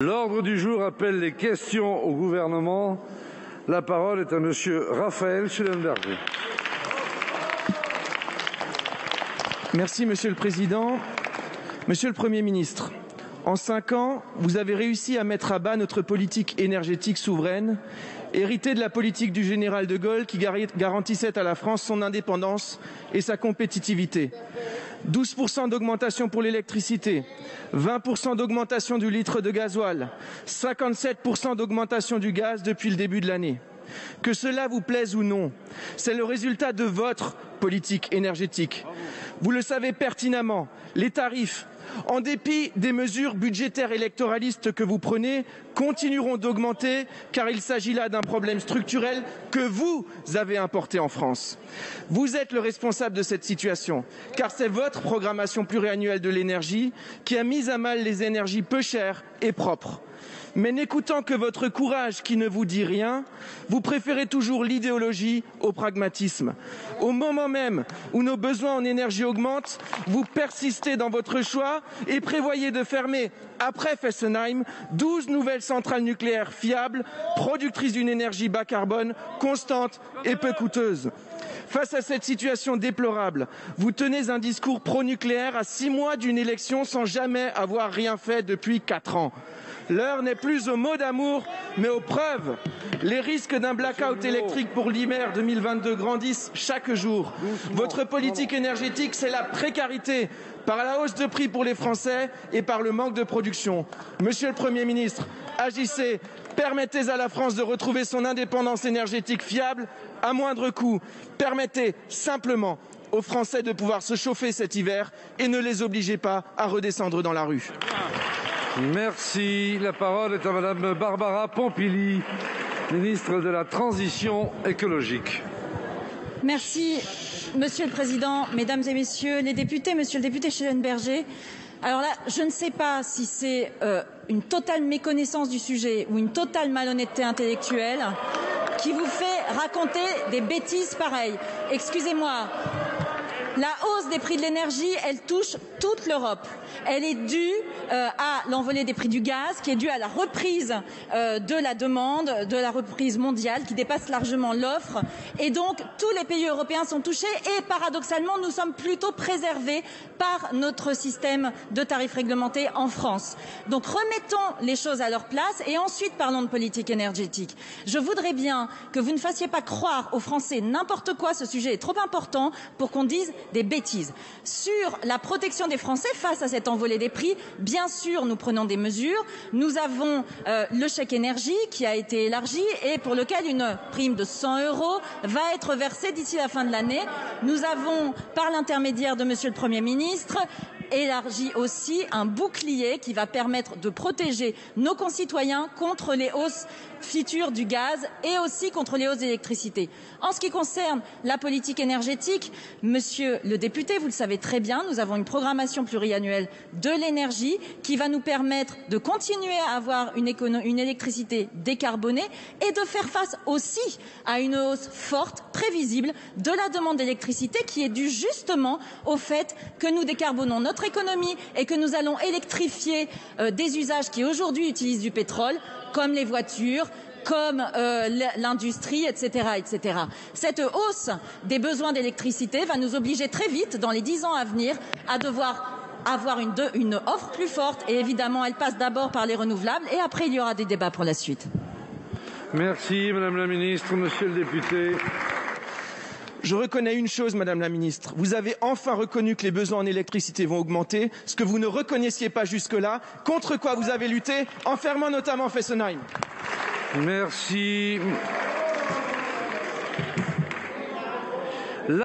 L'ordre du jour appelle les questions au gouvernement. La parole est à Monsieur Raphaël Schellenberger. Merci Monsieur le Président. Monsieur le Premier ministre, en 5 ans, vous avez réussi à mettre à bas notre politique énergétique souveraine, héritée de la politique du général de Gaulle qui garantissait à la France son indépendance et sa compétitivité. 12% d'augmentation pour l'électricité, 20% d'augmentation du litre de gasoil, 57% d'augmentation du gaz depuis le début de l'année. Que cela vous plaise ou non, c'est le résultat de votre politique énergétique. Vous le savez pertinemment, les tarifs, en dépit des mesures budgétaires électoralistes que vous prenez, continueront d'augmenter car il s'agit là d'un problème structurel que vous avez importé en France. Vous êtes le responsable de cette situation car c'est votre programmation pluriannuelle de l'énergie qui a mis à mal les énergies peu chères et propres. Mais n'écoutant que votre courage qui ne vous dit rien, vous préférez toujours l'idéologie au pragmatisme. Au moment même où nos besoins en énergie augmentent, vous persistez dans votre choix et prévoyez de fermer, après Fessenheim, 12 nouvelles centrales nucléaires fiables, productrices d'une énergie bas carbone, constante et peu coûteuse. Face à cette situation déplorable, vous tenez un discours pro-nucléaire à 6 mois d'une élection sans jamais avoir rien fait depuis 4 ans. L'heure n'est plus aux mots d'amour, mais aux preuves. Les risques d'un blackout électrique pour l'hiver 2022 grandissent chaque jour. Votre politique énergétique, c'est la précarité, par la hausse de prix pour les Français et par le manque de production. Monsieur le Premier ministre, agissez, permettez à la France de retrouver son indépendance énergétique fiable à moindre coût. Permettez simplement aux Français de pouvoir se chauffer cet hiver et ne les obligez pas à redescendre dans la rue. Merci. La parole est à Madame Barbara Pompili, ministre de la Transition écologique. Merci, Monsieur le Président, Mesdames et Messieurs les députés, Monsieur le député Schellenberger. Alors là, je ne sais pas si c'est une totale méconnaissance du sujet ou une totale malhonnêteté intellectuelle qui vous fait raconter des bêtises pareilles. Excusez-moi. La hausse des prix de l'énergie, elle touche toute l'Europe. Elle est due à l'envolée des prix du gaz, qui est due à la reprise de la demande, de la reprise mondiale, qui dépasse largement l'offre. Et donc, tous les pays européens sont touchés et, paradoxalement, nous sommes plutôt préservés par notre système de tarifs réglementés en France. Donc, remettons les choses à leur place et ensuite parlons de politique énergétique. Je voudrais bien que vous ne fassiez pas croire aux Français n'importe quoi. Ce sujet est trop important pour qu'on dise des bêtises. Sur la protection des Français face à cette envolée des prix, bien sûr, nous prenons des mesures. Nous avons le chèque énergie qui a été élargi et pour lequel une prime de 100 € va être versée d'ici la fin de l'année. Nous avons, par l'intermédiaire de Monsieur le Premier ministre, élargi aussi un bouclier qui va permettre de protéger nos concitoyens contre les hausses futures du gaz et aussi contre les hausses d'électricité. En ce qui concerne la politique énergétique, Monsieur le député, vous le savez très bien, nous avons une programmation pluriannuelle de l'énergie qui va nous permettre de continuer à avoir une électricité décarbonée et de faire face aussi à une hausse forte, prévisible de la demande d'électricité qui est due justement au fait que nous décarbonons notre économie et que nous allons électrifier des usages qui aujourd'hui utilisent du pétrole, comme les voitures, comme l'industrie, etc., etc. Cette hausse des besoins d'électricité va nous obliger très vite, dans les 10 ans à venir, à devoir avoir une offre plus forte et évidemment, elle passe d'abord par les renouvelables et après, il y aura des débats pour la suite. Merci, Madame la Ministre. Monsieur le député. Je reconnais une chose, Madame la Ministre. Vous avez enfin reconnu que les besoins en électricité vont augmenter, ce que vous ne reconnaissiez pas jusque-là, contre quoi vous avez lutté en fermant notamment Fessenheim. Merci.